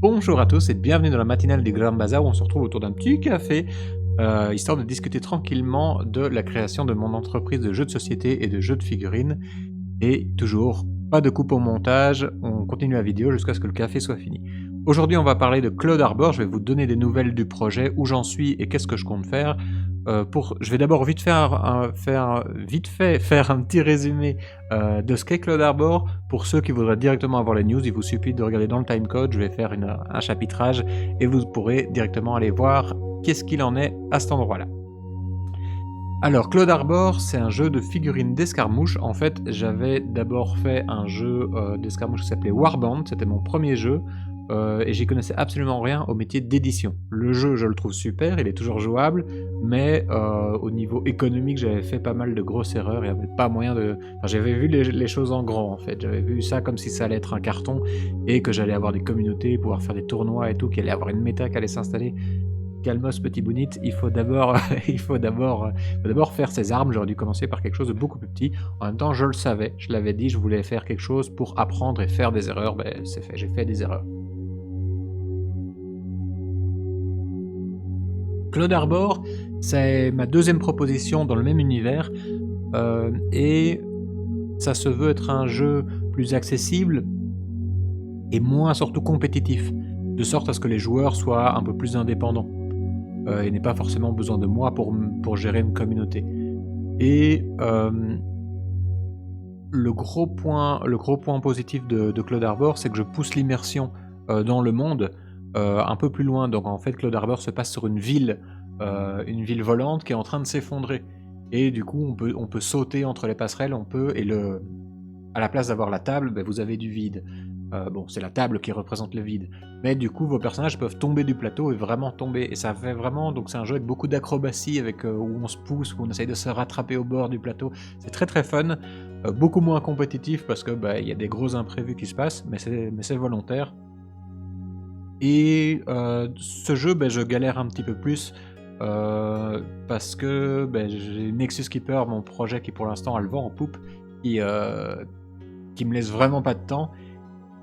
Bonjour à tous et bienvenue dans la matinale des Grand Bazar où on se retrouve autour d'un petit café, histoire de discuter tranquillement de la création de mon entreprise de jeux de société et de jeux de figurines. Et toujours, pas de coupe au montage, on continue la vidéo jusqu'à ce que le café soit fini. Aujourd'hui, on va parler de Cloud Arbor, je vais vous donner des nouvelles du projet, où j'en suis et qu'est-ce que je compte faire. Je vais d'abord vite fait faire un petit résumé de ce qu'est Cloud Arbor. Pour ceux qui voudraient directement avoir les news, il vous suffit de regarder dans le timecode, je vais faire un chapitrage et vous pourrez directement aller voir qu'est-ce qu'il en est à cet endroit-là. Alors, Cloud Arbor, c'est un jeu de figurines d'escarmouche. En fait, j'avais d'abord fait un jeu d'escarmouche qui s'appelait Warband, c'était mon premier jeu, et j'y connaissais absolument rien au métier d'édition. Le jeu, je le trouve super, il est toujours jouable, mais au niveau économique, j'avais fait pas mal de grosses erreurs, il n'y avait pas moyen de... Enfin, j'avais vu les choses en grand, en fait. J'avais vu ça comme si ça allait être un carton, et que j'allais avoir des communautés, pouvoir faire des tournois et tout, qu'il allait avoir une méta qui allait s'installer. Calmos, petit bounit, il faut d'abord faire ses armes. J'aurais dû commencer par quelque chose de beaucoup plus petit. En même temps, je le savais, je l'avais dit, je voulais faire quelque chose pour apprendre et faire des erreurs. Ben, c'est fait, j'ai fait des erreurs. Cloud Arbor, c'est ma deuxième proposition dans le même univers, et ça se veut être un jeu plus accessible et moins surtout compétitif, de sorte à ce que les joueurs soient un peu plus indépendants. Et n'aient pas forcément besoin de moi pour gérer une communauté. Et le gros point positif de Cloud Arbor, c'est que je pousse l'immersion dans le monde un peu plus loin. Donc en fait, Cloud Arbor se passe sur une ville volante qui est en train de s'effondrer. Et du coup, on peut sauter entre les passerelles, à la place d'avoir la table, ben, vous avez du vide. Bon, c'est la table qui représente le vide. Mais du coup, vos personnages peuvent tomber du plateau et vraiment tomber. Et ça fait vraiment... Donc c'est un jeu avec beaucoup d'acrobatie, où on se pousse, où on essaye de se rattraper au bord du plateau. C'est très très fun. Beaucoup moins compétitif parce que y a des gros imprévus qui se passent, mais c'est volontaire. Et ce jeu, je galère un petit peu plus parce que j'ai Nexus Keeper, mon projet qui pour l'instant a le vent en poupe, qui me laisse vraiment pas de temps.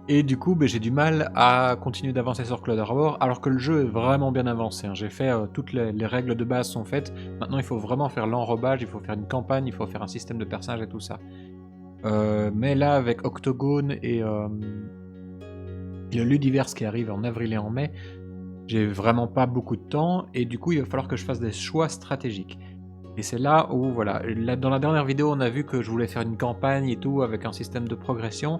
Et du coup, j'ai du mal à continuer d'avancer sur Cloud Arbor, alors que le jeu est vraiment bien avancé. J'ai fait toutes les règles de base sont faites. Maintenant, il faut vraiment faire l'enrobage, il faut faire une campagne, il faut faire un système de personnages et tout ça. Mais là, avec Octogone et le Ludiverse qui arrive en avril et en mai, j'ai vraiment pas beaucoup de temps, et du coup, il va falloir que je fasse des choix stratégiques. Et c'est là où, voilà, dans la dernière vidéo, on a vu que je voulais faire une campagne et tout, avec un système de progression,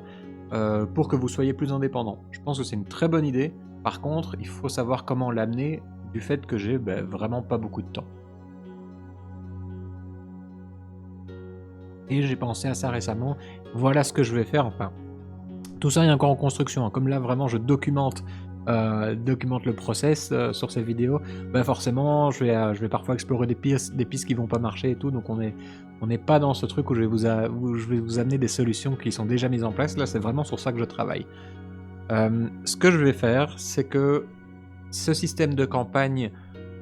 pour que vous soyez plus indépendant. Je pense que c'est une très bonne idée. Par contre, il faut savoir comment l'amener du fait que j'ai vraiment pas beaucoup de temps. Et j'ai pensé à ça récemment. Voilà ce que je vais faire. Enfin, tout ça est encore en construction. Comme là, vraiment, je documente le process sur ces vidéos. Forcément, je vais parfois explorer des pistes qui vont pas marcher et tout. Donc on n'est pas dans ce truc où je vais vous amener des solutions qui sont déjà mises en place. Là, c'est vraiment sur ça que je travaille. Ce que je vais faire, c'est que ce système de campagne,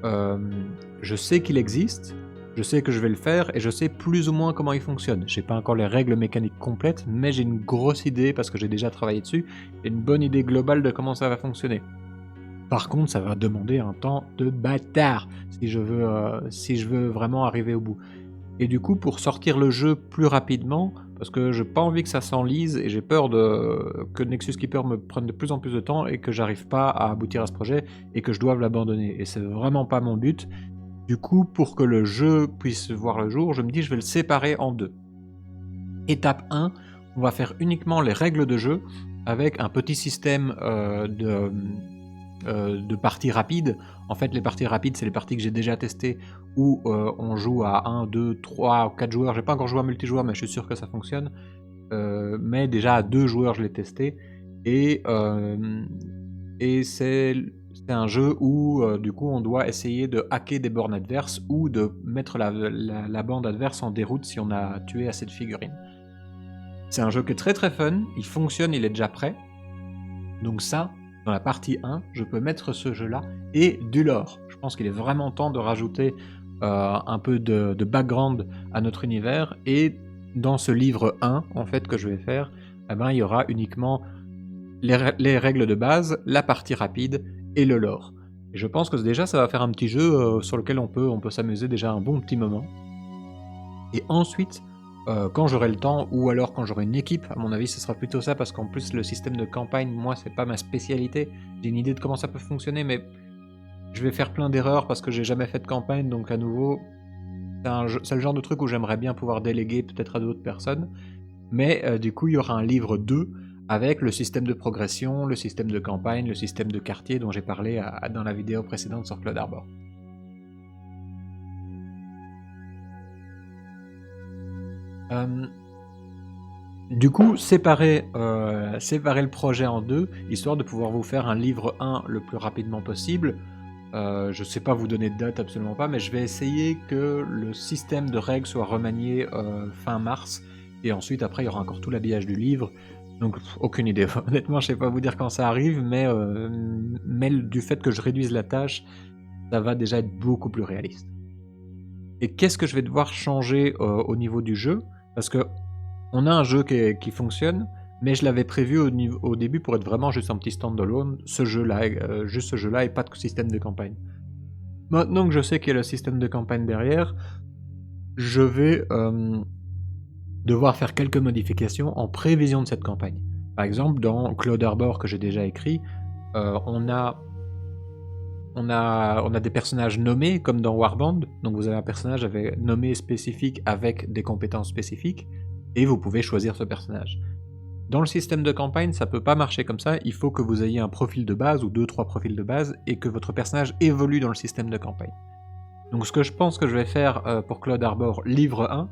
je sais qu'il existe, je sais que je vais le faire, et je sais plus ou moins comment il fonctionne. J'ai pas encore les règles mécaniques complètes, mais j'ai une grosse idée, parce que j'ai déjà travaillé dessus, et une bonne idée globale de comment ça va fonctionner. Par contre, ça va demander un temps de bâtard, si je veux vraiment arriver au bout. Et du coup, pour sortir le jeu plus rapidement, parce que j'ai pas envie que ça s'enlise, et j'ai peur que Nexus Keeper me prenne de plus en plus de temps, et que j'arrive pas à aboutir à ce projet, et que je doive l'abandonner. Et c'est vraiment pas mon but. Du coup, pour que le jeu puisse voir le jour, je me dis je vais le séparer en deux. Étape 1, on va faire uniquement les règles de jeu, avec un petit système de parties rapides. En fait, les parties rapides, c'est les parties que j'ai déjà testées, où on joue à 1, 2, 3 ou 4 joueurs. J'ai pas encore joué à multijoueur, mais je suis sûr que ça fonctionne. Mais déjà à 2 joueurs, je l'ai testé. Et c'est un jeu où du coup on doit essayer de hacker des bornes adverses ou de mettre la bande adverse en déroute si on a tué assez de figurines. C'est un jeu qui est très très fun, il fonctionne, il est déjà prêt. Donc ça, dans la partie 1, je peux mettre ce jeu-là et du lore. Je pense qu'il est vraiment temps de rajouter un peu de background à notre univers, et dans ce livre 1 en fait que je vais faire, il y aura uniquement les règles de base, la partie rapide et le lore. Et je pense que déjà ça va faire un petit jeu, sur lequel on peut s'amuser déjà un bon petit moment. Et ensuite, quand j'aurai le temps ou alors quand j'aurai une équipe, à mon avis ce sera plutôt ça parce qu'en plus le système de campagne, moi c'est pas ma spécialité. J'ai une idée de comment ça peut fonctionner mais je vais faire plein d'erreurs parce que j'ai jamais fait de campagne donc à nouveau, c'est le genre de truc où j'aimerais bien pouvoir déléguer peut-être à d'autres personnes. Mais du coup, il y aura un livre 2 avec le système de progression, le système de campagne, le système de quartier dont j'ai parlé dans la vidéo précédente sur Cloud Arbor. Du coup, séparer le projet en deux, histoire de pouvoir vous faire un livre 1 le plus rapidement possible. Je sais pas vous donner de date, absolument pas, mais je vais essayer que le système de règles soit remanié fin mars, et ensuite après il y aura encore tout l'habillage du livre, donc aucune idée. Honnêtement, je sais pas vous dire quand ça arrive, mais du fait que je réduise la tâche, ça va déjà être beaucoup plus réaliste. Et qu'est-ce que je vais devoir changer au niveau du jeu? Parce que on a un jeu qui fonctionne, mais je l'avais prévu au début pour être vraiment juste un petit standalone, juste ce jeu-là et pas de système de campagne. Maintenant que je sais qu'il y a le système de campagne derrière, je vais devoir faire quelques modifications en prévision de cette campagne. Par exemple, dans Cloud Arbor que j'ai déjà écrit, on a des personnages nommés comme dans Warband, donc vous avez un personnage nommé spécifique avec des compétences spécifiques, et vous pouvez choisir ce personnage. Dans le système de campagne, ça peut pas marcher comme ça, il faut que vous ayez un profil de base ou 2-3 profils de base et que votre personnage évolue dans le système de campagne. Donc ce que je pense que je vais faire pour Cloud Arbor livre 1,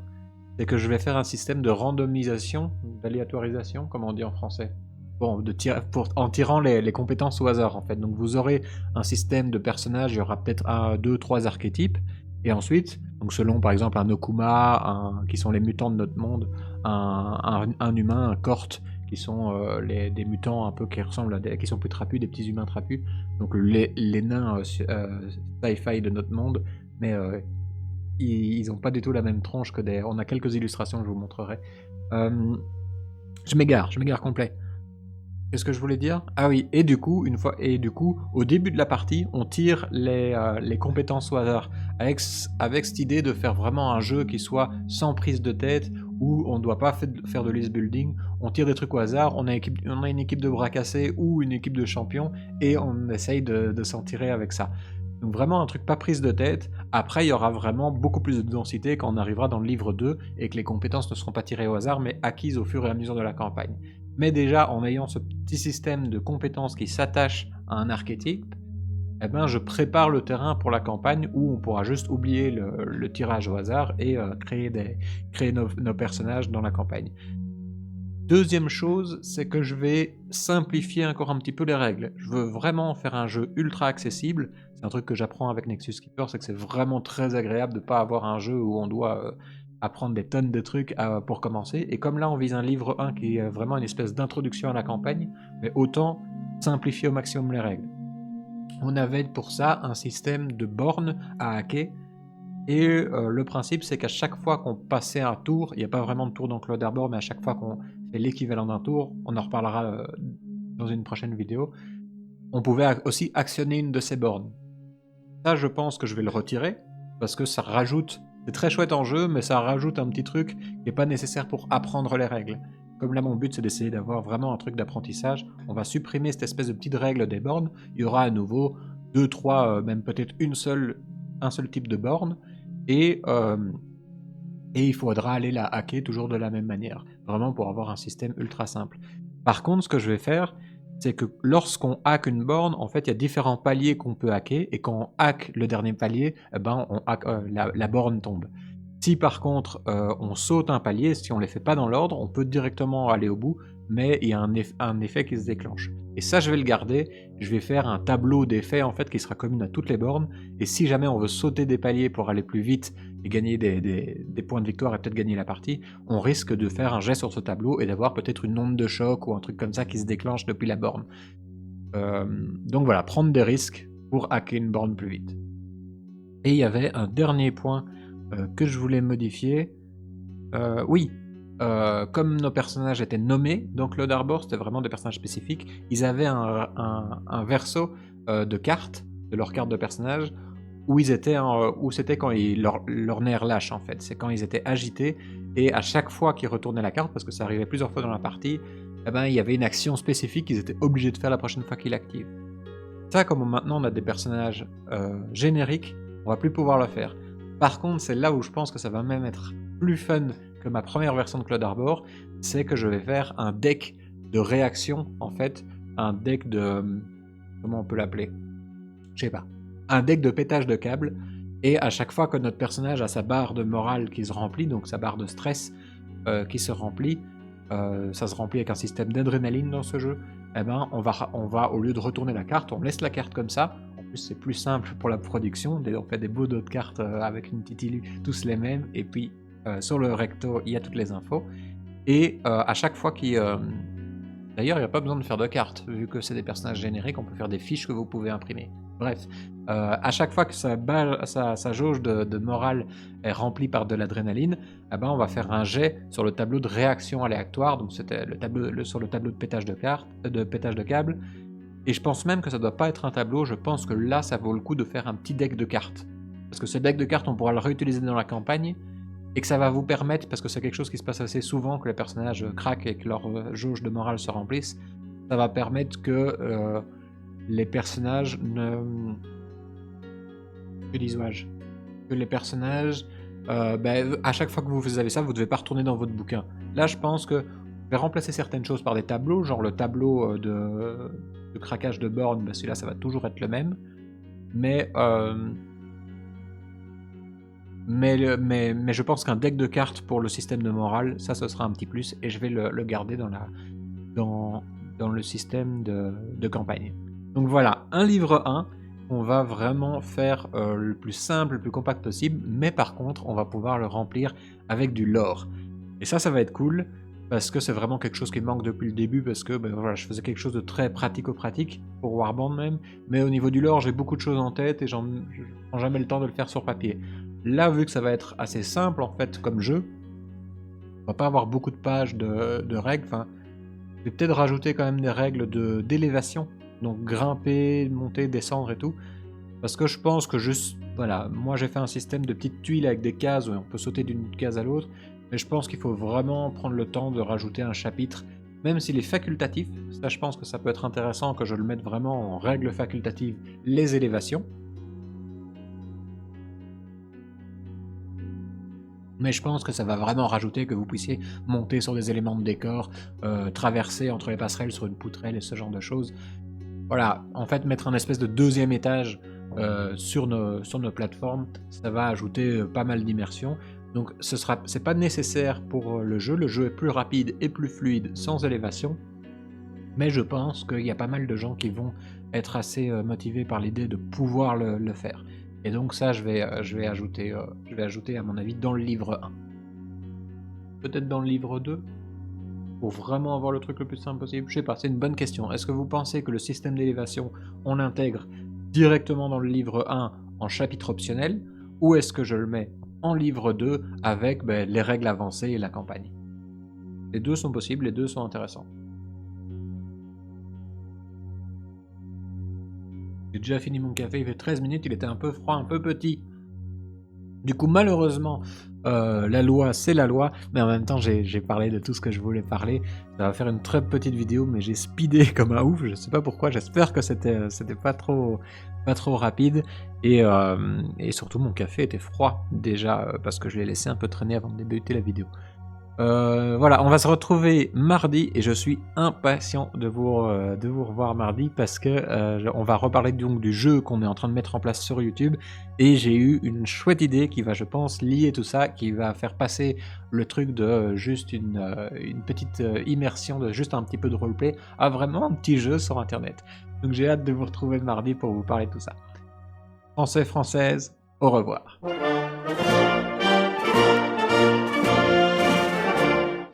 c'est que je vais faire un système de randomisation, d'aléatorisation, comme on dit en français. Bon, en tirant les compétences au hasard en fait. Donc vous aurez un système de personnages, il y aura peut-être 1, 2, 3 archétypes, et ensuite, donc selon par exemple un Okuma, qui sont les mutants de notre monde, un humain, un Kort, qui sont des mutants un peu qui ressemblent qui sont plus trapus, des petits humains trapus, donc les nains sci-fi de notre monde, mais ils n'ont pas du tout la même tronche que des... On a quelques illustrations que je vous montrerai. Je m'égare complet. Qu'est-ce que je voulais dire? Ah oui, et du coup, au début de la partie, on tire les compétences au hasard, avec cette idée de faire vraiment un jeu qui soit sans prise de tête, où on ne doit pas faire de list building, on tire des trucs au hasard, on a une équipe de bras cassés ou une équipe de champions, et on essaye de s'en tirer avec ça. Donc vraiment un truc pas prise de tête. Après, il y aura vraiment beaucoup plus de densité quand on arrivera dans le livre 2, et que les compétences ne seront pas tirées au hasard, mais acquises au fur et à mesure de la campagne. Mais déjà, en ayant ce petit système de compétences qui s'attache à un archétype, eh ben, je prépare le terrain pour la campagne où on pourra juste oublier le tirage au hasard et créer nos personnages dans la campagne. Deuxième chose, c'est que je vais simplifier encore un petit peu les règles. Je veux vraiment faire un jeu ultra accessible. C'est un truc que j'apprends avec Nexus Keeper, c'est que c'est vraiment très agréable de ne pas avoir un jeu où on doit apprendre des tonnes de trucs pour commencer. Et comme là, on vise un livre 1 qui est vraiment une espèce d'introduction à la campagne, mais autant simplifier au maximum les règles. On avait pour ça un système de bornes à hacker. Et le principe, c'est qu'à chaque fois qu'on passait un tour, il n'y a pas vraiment de tour dans Cloud Arbor, mais à chaque fois qu'on fait l'équivalent d'un tour, on en reparlera dans une prochaine vidéo, on pouvait aussi actionner une de ces bornes. Ça, je pense que je vais le retirer, parce que ça rajoute... C'est très chouette en jeu, mais ça rajoute un petit truc qui n'est pas nécessaire pour apprendre les règles. Comme là, mon but, c'est d'essayer d'avoir vraiment un truc d'apprentissage, on va supprimer cette espèce de petite règle des bornes, il y aura à nouveau 2, 3, même peut-être un seul type de borne, et il faudra aller la hacker toujours de la même manière, vraiment pour avoir un système ultra simple. Par contre, ce que je vais faire, c'est que lorsqu'on hack une borne, en fait, il y a différents paliers qu'on peut hacker, et quand on hack le dernier palier, eh ben, la borne tombe. Si par contre on saute un palier, si on ne les fait pas dans l'ordre, on peut directement aller au bout, mais il y a un effet qui se déclenche. Et ça, je vais le garder, je vais faire un tableau d'effets en fait qui sera commun à toutes les bornes, et si jamais on veut sauter des paliers pour aller plus vite et gagner des points de victoire et peut-être gagner la partie, on risque de faire un jet sur ce tableau et d'avoir peut-être une onde de choc ou un truc comme ça qui se déclenche depuis la borne. Donc voilà, prendre des risques pour hacker une borne plus vite. Et il y avait un dernier point que je voulais modifier. Oui, comme nos personnages étaient nommés dans Cloud Arbor, c'était vraiment des personnages spécifiques, ils avaient un verso de cartes, de leur carte de personnage, où ils étaient où c'était quand leur nerf lâche en fait. C'est quand ils étaient agités, et à chaque fois qu'ils retournaient la carte, parce que ça arrivait plusieurs fois dans la partie, eh ben, il y avait une action spécifique qu'ils étaient obligés de faire la prochaine fois qu'ils l'activent. Ça, comme maintenant on a des personnages génériques, on va plus pouvoir le faire. Par contre, c'est là où je pense que ça va même être plus fun que ma première version de Cloud Arbor, c'est que je vais faire un deck de réaction, en fait, un deck de... comment on peut l'appeler? Je sais pas. Un deck de pétage de câbles, et à chaque fois que notre personnage a sa barre de morale qui se remplit, donc sa barre de stress qui se remplit, ça se remplit avec un système d'adrénaline dans ce jeu, eh ben on va, au lieu de retourner la carte, on laisse la carte comme ça. En plus c'est plus simple pour la production, on fait des beaux dos de cartes avec une petite illu, tous les mêmes, et puis sur le recto il y a toutes les infos, et à chaque fois qu'il... D'ailleurs il n'y a pas besoin de faire de cartes, vu que c'est des personnages génériques, on peut faire des fiches que vous pouvez imprimer. Bref, à chaque fois que sa jauge de morale est remplie par de l'adrénaline, eh ben on va faire un jet sur le tableau de réaction aléatoire, donc c'était sur le tableau de pétage de câble, et je pense même que ça doit pas être un tableau, je pense que là ça vaut le coup de faire un petit deck de cartes. Parce que ce deck de cartes on pourra le réutiliser dans la campagne, et que ça va vous permettre, parce que c'est quelque chose qui se passe assez souvent, que les personnages craquent et que leur jauge de morale se remplisse, ça va permettre que les personnages ne... Que dis-je? Que les personnages... à chaque fois que vous avez ça, vous ne devez pas retourner dans votre bouquin. Là, je pense que je vais remplacer certaines choses par des tableaux, genre le tableau de craquage de borne, celui-là, ça va toujours être le même. Mais je pense qu'un deck de cartes pour le système de morale, ça, ce sera un petit plus, et je vais le garder dans le système de campagne. Donc voilà, un livre 1, on va vraiment faire le plus simple, le plus compact possible, mais par contre, on va pouvoir le remplir avec du lore. Et ça va être cool, parce que c'est vraiment quelque chose qui me manque depuis le début, parce que voilà, je faisais quelque chose de très pratico-pratique, pour Warband même, mais au niveau du lore, j'ai beaucoup de choses en tête, et je prends jamais le temps de le faire sur papier. Là, vu que ça va être assez simple, en fait, comme jeu, on va pas avoir beaucoup de pages de règles, enfin, je vais peut-être rajouter quand même des règles d'élévation, donc grimper, monter, descendre et tout, parce que je pense que juste, voilà, moi j'ai fait un système de petites tuiles avec des cases où on peut sauter d'une case à l'autre, mais je pense qu'il faut vraiment prendre le temps de rajouter un chapitre, même s'il est facultatif, ça je pense que ça peut être intéressant que je le mette vraiment en règle facultative, les élévations. Mais je pense que ça va vraiment rajouter que vous puissiez monter sur des éléments de décor, traverser entre les passerelles sur une poutrelle et ce genre de choses. Voilà, en fait mettre un espèce de deuxième étage sur nos plateformes, ça va ajouter pas mal d'immersion. Donc c'est pas nécessaire pour le jeu est plus rapide et plus fluide sans élévation, mais je pense qu'il y a pas mal de gens qui vont être assez motivés par l'idée de pouvoir le faire. Et donc ça, je vais ajouter à mon avis dans le livre 1. Peut-être dans le livre 2 ? Pour vraiment avoir le truc le plus simple possible. Je sais pas, c'est une bonne question. Est-ce que vous pensez que le système d'élévation, on l'intègre directement dans le livre 1 en chapitre optionnel, ou est-ce que je le mets en livre 2 avec les règles avancées et la campagne ? Les deux sont possibles, les deux sont intéressants. J'ai déjà fini mon café, il fait 13 minutes, il était un peu froid, un peu petit. Du coup, malheureusement, la loi, c'est la loi, mais en même temps, j'ai parlé de tout ce que je voulais parler. Ça va faire une très petite vidéo, mais j'ai speedé comme un ouf, je sais pas pourquoi, j'espère que c'était pas trop rapide, et surtout mon café était froid, déjà, parce que je l'ai laissé un peu traîner avant de débuter la vidéo. Voilà, on va se retrouver mardi et je suis impatient de vous revoir mardi parce que on va reparler donc du jeu qu'on est en train de mettre en place sur YouTube, et j'ai eu une chouette idée qui va, je pense, lier tout ça, qui va faire passer le truc de juste une petite immersion, de juste un petit peu de roleplay, à vraiment un petit jeu sur internet. Donc j'ai hâte de vous retrouver le mardi pour vous parler de tout ça. Français, Françaises, au revoir.